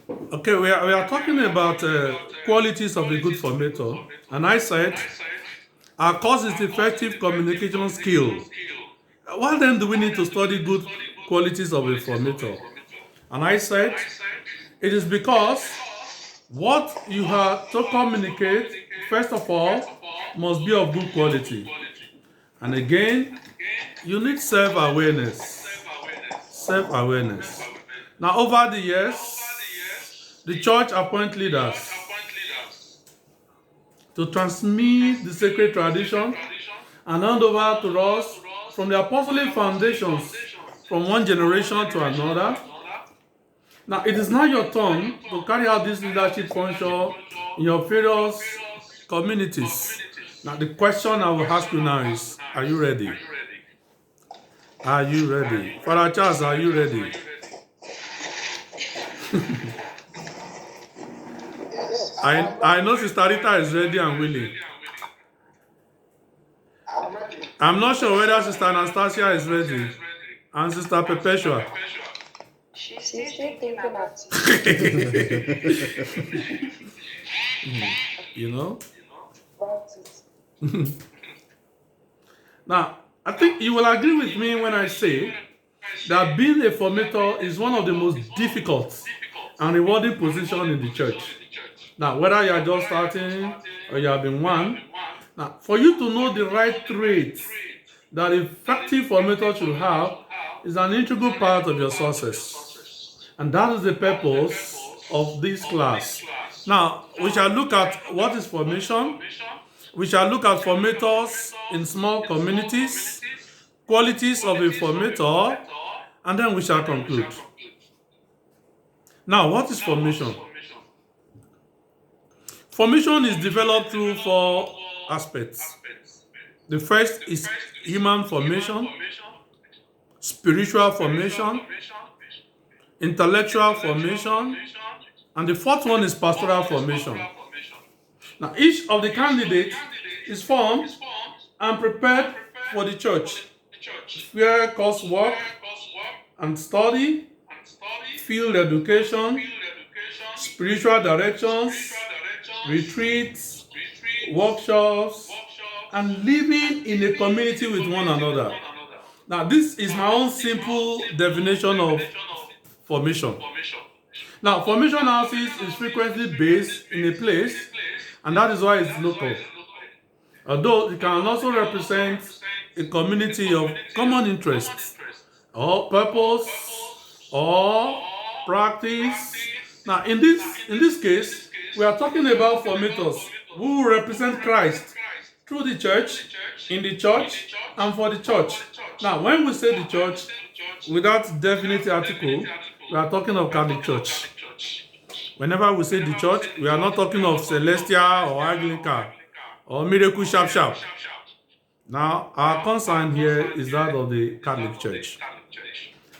Okay, we are talking about qualities of a good formator, and I said our course is effective communication skill. Why then do we need to study good qualities of a formator? And I said it is because what you have to communicate, first of all, must be of good quality. And again, you need self awareness. Self awareness. Now, over the years, the church appoint leaders to transmit the sacred tradition and hand over to us from the apostolic foundations from one generation to another. Now, it is now your turn to carry out this leadership function in your various communities. Now, the question I will ask you now is, are you ready? Are you ready? Father Charles, are you ready? I know Sister Rita is ready and willing. I'm not sure whether Sister Anastasia is ready and Sister Perpetua. She's still thinking about You know? it. Now, I think you will agree with me when I say that being a formator is one of the most difficult and rewarding positions in the church. Now, whether you are just starting or you have been one, now for you to know the right traits that effective formator should have is an integral part of your success. And that is the purpose of this class. Now, we shall look at what is formation. We shall look at formators in small communities, qualities of a formator, and then we shall conclude. Now, what is formation? Formation is developed through four aspects. The first is human formation, spiritual formation, intellectual formation, and the fourth one is pastoral formation. Now, each of the candidates is formed and prepared for the church, where coursework and study, field education, spiritual directions, retreats, workshops, and living in a community with one another. Now, this is my own simple definition of formation. Now, formation houses is frequently based in a place, and that is why it's local. Although it can also represent a community of common interests, or purpose, or practice. Now, in this case, we are talking about formators who represent Christ through the church, in the church, and for the church. Now, when we say the church, without definite article, we are talking of Catholic Church. Whenever we say the church, we are not talking of Celestial or Anglican or Miracle Sharp Sharp. Now, our concern here is that of the Catholic Church.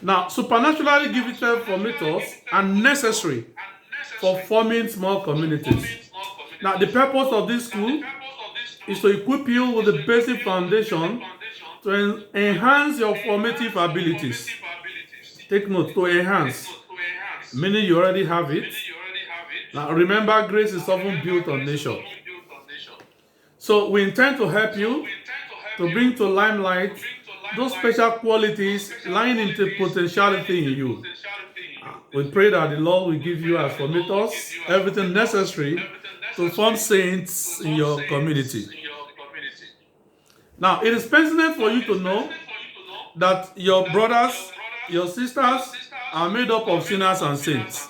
Now, supernaturally gifted formators are necessary for forming small communities. Now, the purpose of this school is to equip you with the basic foundation to enhance your formative abilities. Take note, to enhance, meaning you already have it. Now, remember, grace is often built on nature. So, we intend to help you to bring to limelight those special qualities lying in the potentiality in you. We pray that the Lord will give you as formators everything necessary to form saints in your community. Now, it is pertinent for you to know that your brothers, your sisters are made up of sinners and saints.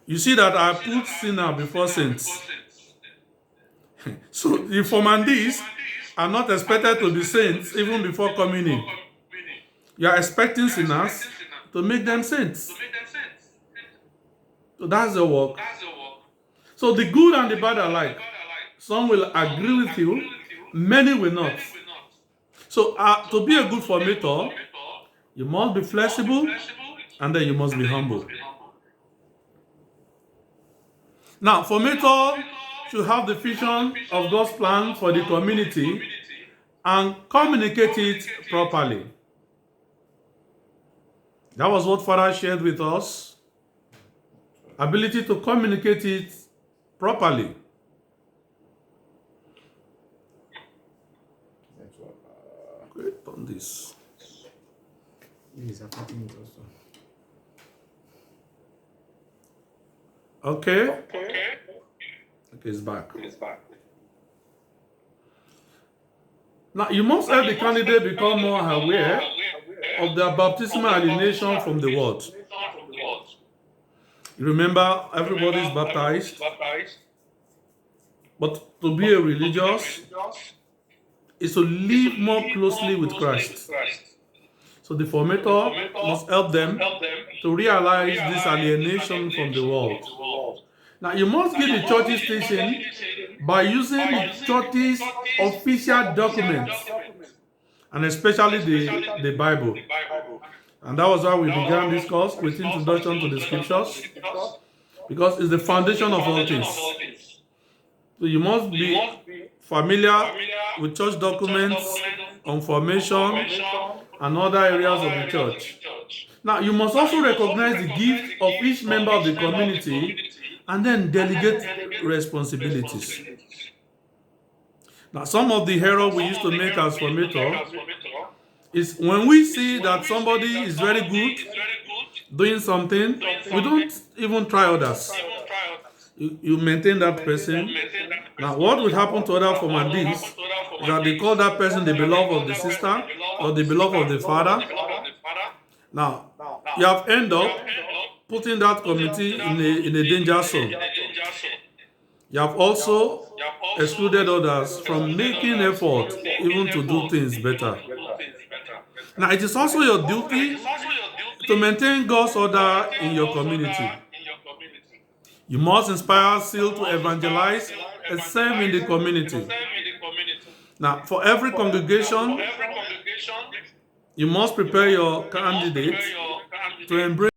You see that I put sinner before saints. So the formandees are not expected to be saints even before coming in. You are expecting sinners to make them saints. So that's the work. So the good and the bad alike. Some will agree with you, many will not. So to be a good formator, you must be flexible and then you must be humble. Now, formator should have the vision of God's plan for the community and communicate it properly. That was what Father shared with us. ability to communicate it properly. Great on this. He's affecting it also. Okay. Okay, it's back. Now, you must help the candidate become more aware of their baptismal alienation from the world. You remember, everybody is baptized, but to be a religious is to live more closely with Christ. So the formator must help them to realize this alienation from the world. Now, you must give the church's teaching by using the church's official documents, and especially the Bible. And that was how we began this course with introduction to the scriptures, because it's the foundation of all things. So you must be familiar with church documents on formation and other areas of the church. Now, you must also recognize the gift of each member of the community and then delegate responsibilities. Now, some of the errors we used to make as formator is when we see that somebody is very good doing something, we don't even try others. You maintain that person. Now, what will happen to other formandees is that they call that person the beloved of the sister or the beloved of the father. Now, you have ended up putting that community in a danger zone. You have also excluded others from making effort even to do things better. Now, it is also your duty to maintain God's order in your community. You must inspire zeal to evangelize and serve in the community. Now, for every congregation, you must prepare your candidates to embrace